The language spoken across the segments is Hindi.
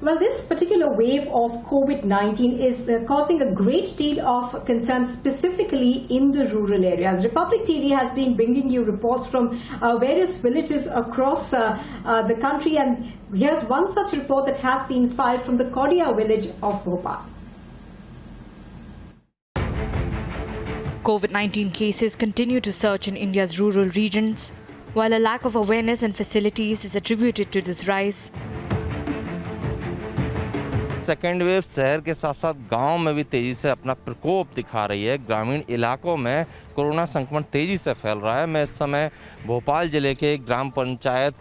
Well, this particular wave of COVID-19 is causing a great deal of concern, specifically in the rural areas. Republic TV has been bringing you reports from various villages across the country, and here's one such report that has been filed from the Kodia village of Bhopal. COVID-19 cases continue to surge in India's rural regions, while a lack of awareness and facilities is attributed to this rise. Second wave शहर के साथ साथ गांव में भी तेज़ी से अपना प्रकोप दिखा रही है। ग्रामीण इलाकों में कोरोना संक्रमण तेज़ी से फैल रहा है। मैं इस समय भोपाल ज़िले के ग्राम पंचायत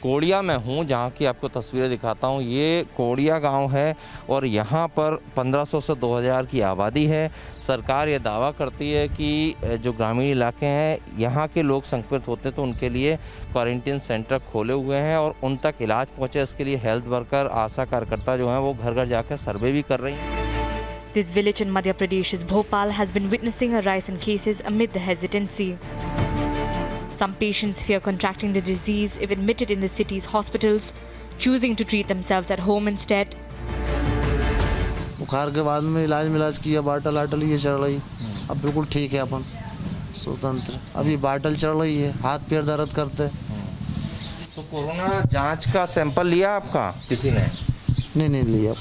कोड़िया में हूं, जहां की आपको तस्वीरें दिखाता हूं। ये कोड़िया गांव है और यहां पर 1500 से 2000 की आबादी है। सरकार ये दावा करती है कि जो ग्रामीण इलाके हैं यहाँ के लोग संक्रमित होते हैं तो उनके लिए क्वारंटीन सेंटर खोले हुए हैं और उन तक इलाज पहुँचे, इसके लिए हेल्थ वर्कर, आशा कार्यकर्ता जो हैं वो घर घर जाकर सर्वे भी कर रही हैं। This village in Madhya Pradesh's Bhopal has been witnessing a rise in cases amid the hesitancy. Some patients fear contracting the disease if admitted in the city's hospitals, choosing to treat themselves at home instead. बुखार के बाद में इलाज किया, बाटल आटल ये चल रही। अब बिल्कुल ठीक है, अपन स्वतंत्र। अभी बाटल चल रही है, हाथ पैर दर्द करते। तो कोरोना जांच का सैंपल लिया आपका किसी ने? नहीं लिया,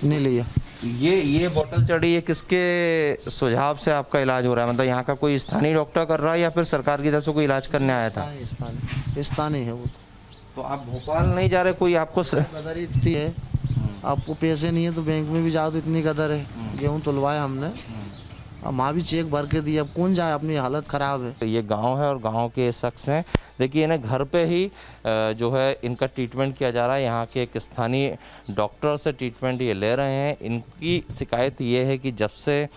नहीं लिया। ये बोतल चढ़ी है, किसके सुझाव से आपका इलाज हो रहा है? मतलब यहाँ का कोई स्थानीय डॉक्टर कर रहा है या फिर सरकार की तरफ से कोई इलाज करने आया था? स्थानीय है वो। तो आप भोपाल नहीं जा रहे? कोई आपको कदर इतनी है, आपको पैसे नहीं है तो बैंक में भी जाओ तो इतनी कदर है। गेहूँ तुलवाए हमने, अब वहाँ भी चेक भर के दिया। अब कौन जाए, अपनी हालत ख़राब है। ये गांव है और गांव के शख्स हैं। देखिए इन्हें घर पे ही जो है इनका ट्रीटमेंट किया जा रहा है। यहाँ के एक स्थानीय डॉक्टर से ट्रीटमेंट ये ले रहे हैं। इनकी शिकायत ये है कि जब से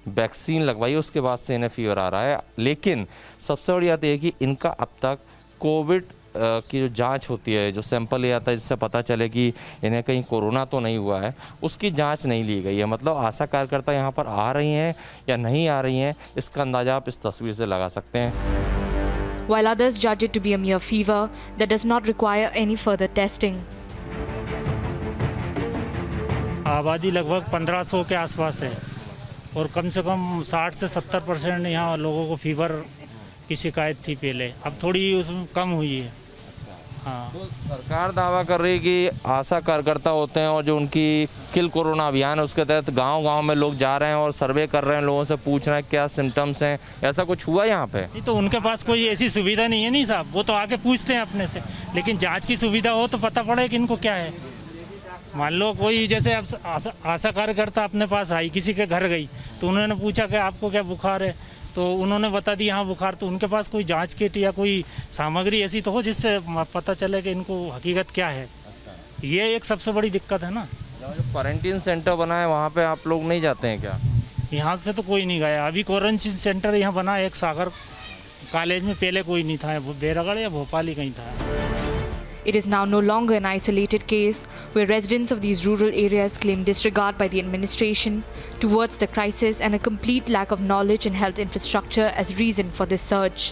वैक्सीन लगवाई उसके बाद से इन्हें फीवर आ रहा है, लेकिन सबसे बड़ी बात यह है कि इनका अब तक कोविड की जो जांच होती है, जो सैंपल लिया जाता है जिससे पता चले कि इन्हें कहीं कोरोना तो नहीं हुआ है, उसकी जांच नहीं ली गई है। मतलब आशा कार्यकर्ता यहाँ पर आ रही हैं या नहीं आ रही हैं, इसका अंदाज़ा आप इस तस्वीर से लगा सकते हैं। While others judge it to be a mere fever that does not require any further testing. आबादी लगभग 1500 के आसपास है और कम से कम 60 से 70% यहाँ लोगों को फीवर की शिकायत थी पहले। अब थोड़ी उसमें कम हुई है। हाँ, तो सरकार दावा कर रही है कि आशा कार्यकर्ता होते हैं और जो उनकी किल कोरोना अभियान है उसके तहत गांव-गांव में लोग जा रहे हैं और सर्वे कर रहे हैं, लोगों से पूछ रहे हैं क्या सिम्टम्स हैं। ऐसा कुछ हुआ यहाँ पे? नहीं, तो उनके पास कोई ऐसी सुविधा नहीं है। नहीं साहब, वो तो आके पूछते हैं अपने से, लेकिन जांच की सुविधा हो तो पता पड़े कि इनको क्या है। मान लो कोई जैसे आशा कार्यकर्ता अपने पास आई, किसी के घर गई तो उन्होंने पूछा कि आपको क्या बुखार है, तो उन्होंने बता दी हाँ बुखार। तो उनके पास कोई जांच किट या कोई सामग्री ऐसी तो हो जिससे पता चले कि इनको हकीकत क्या है। ये एक सबसे बड़ी दिक्कत है ना। जो क्वारंटीन सेंटर बना है वहाँ पे आप लोग नहीं जाते हैं क्या? यहाँ से तो कोई नहीं गया। अभी क्वारंटीन सेंटर यहाँ बना एक सागर कॉलेज में, पहले कोई नहीं था। बैरागढ़ या भोपाल ही कहीं था। It is now no longer an isolated case where residents of these rural areas claim disregard by the administration towards the crisis and a complete lack of knowledge and health infrastructure as reason for this surge.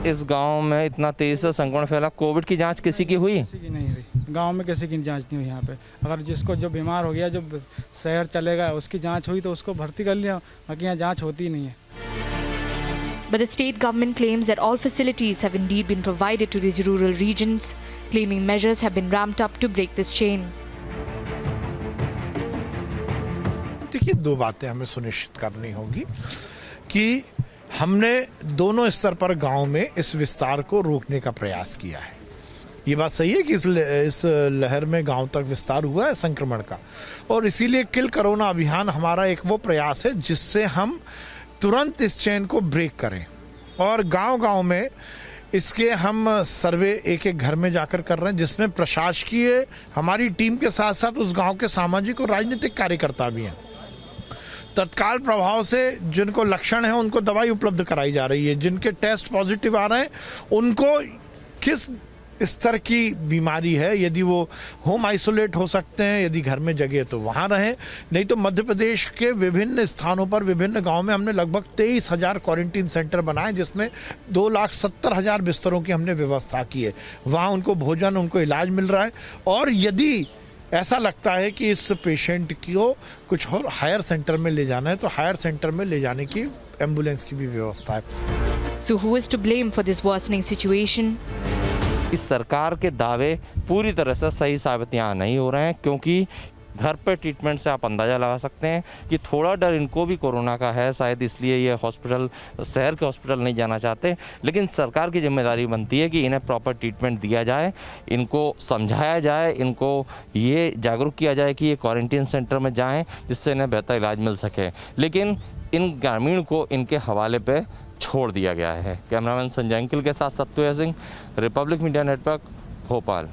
इस गांव में इतना तेजी से संक्रमण फैला, कोविड की जांच किसी की हुई? किसी की नहीं हुई। गांव में किसी की जांच नहीं हुई। यहाँ पे अगर जिसको जो बीमार हो गया, जो शहर चलेगा, उसकी जांच हुई तो उसको भर्ती कर लिया, बाकी यहाँ जांच होती ही नहीं है। But the state government claims that all facilities have indeed been provided to these rural regions, claiming measures have been ramped up to break this chain. देखिए, दो बातें हमें सुनिश्चित करनी होगी कि हमने दोनों स्तर पर गांव में इस विस्तार को रोकने का प्रयास किया है। ये बात सही है कि इस लहर में गांव तक विस्तार हुआ है संक्रमण का, और इसीलिए किल कोरोना अभियान हमारा एक वो प्रयास है जिससे हम तुरंत इस चेन को ब्रेक करें। और गांव-गांव में इसके हम सर्वे एक एक घर में जाकर कर रहे हैं, जिसमें प्रशासकीय हमारी टीम के साथ साथ उस गांव के सामाजिक और राजनीतिक कार्यकर्ता भी हैं। तत्काल प्रभाव से जिनको लक्षण है उनको दवाई उपलब्ध कराई जा रही है। जिनके टेस्ट पॉजिटिव आ रहे हैं उनको किस स्तर की बीमारी है, यदि वो होम आइसोलेट हो सकते हैं, यदि घर में जगह तो वहाँ रहें, नहीं तो मध्य प्रदेश के विभिन्न स्थानों पर विभिन्न गांव में हमने लगभग 23,000 क्वारंटीन सेंटर बनाए, जिसमें 2,70,000 बिस्तरों की हमने व्यवस्था की है। वहाँ उनको भोजन, उनको इलाज मिल रहा है। और यदि ऐसा लगता है कि इस पेशेंट को कुछ और हायर सेंटर में ले जाना है, तो हायर सेंटर में ले जाने की एम्बुलेंस की भी व्यवस्था है। So who is to blame for this worsening situation? इस सरकार के दावे पूरी तरह से सही साबित यहाँ नहीं हो रहे हैं, क्योंकि घर पे ट्रीटमेंट से आप अंदाज़ा लगा सकते हैं कि थोड़ा डर इनको भी कोरोना का है, शायद इसलिए ये हॉस्पिटल, शहर के हॉस्पिटल नहीं जाना चाहते। लेकिन सरकार की जिम्मेदारी बनती है कि इन्हें प्रॉपर ट्रीटमेंट दिया जाए, इनको समझाया जाए, इनको ये जागरूक किया जाए कि ये क्वारंटीन सेंटर में जाएं, जिससे इन्हें बेहतर इलाज मिल सके। लेकिन इन ग्रामीण को इनके हवाले पे छोड़ दिया गया है। कैमरामैन संजय अंकिल के साथ सत्य Singh, Republic media network, Bhopal.